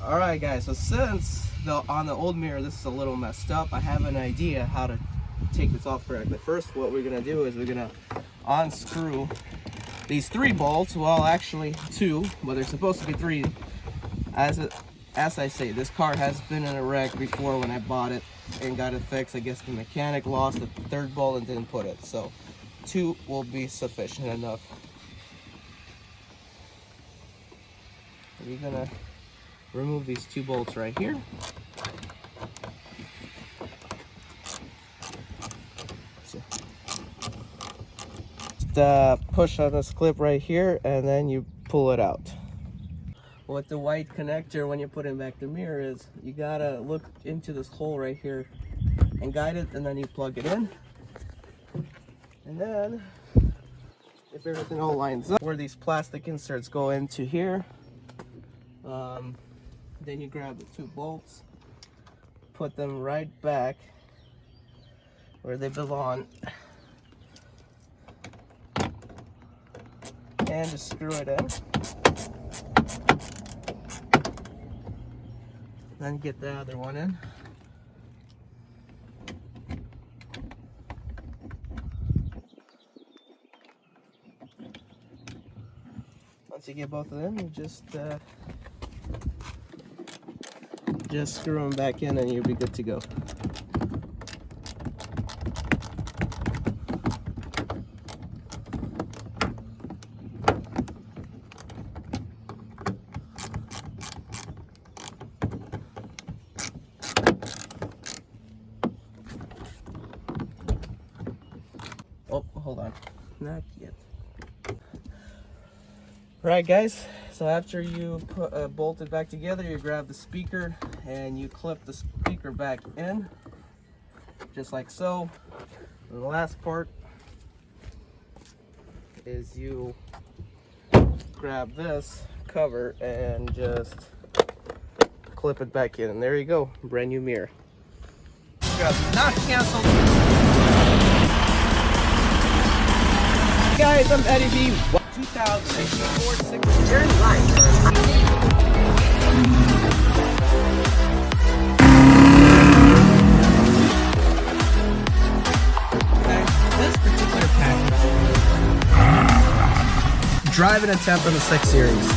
Alright guys, so since on the old mirror this is a little messed up, I have an idea how to take this off correctly. First, what we're going to do is we're going to unscrew these 3 bolts. Well, actually 2, but they're supposed to be 3. As I say, this car has been in a wreck before when I bought it and got it fixed. I guess the mechanic lost the 3rd bolt and didn't put it, so 2 will be sufficient enough. We're gonna remove these 2 bolts right here. Just push on this clip right here and then you pull it out. With the white connector, when you put in back the mirror, is you gotta look into this hole right here and guide it, and then you plug it in. And then if everything all lines up, where these plastic inserts go into here, then you grab the 2 bolts, put them right back where they belong, and just screw it in. Then get the other one in. Once you get both of them, you just screw them back in and you'll be good to go. Oh, hold on, not yet. Right guys, so after you bolt it back together, you grab the speaker and you clip the speaker back in, just like so. And the last part is you grab this cover and just clip it back in, and there you go, brand new mirror. Not canceled. Guys, I'm Eddie B. 2004 turn right. This particular package, driving attempt on the 6 Series.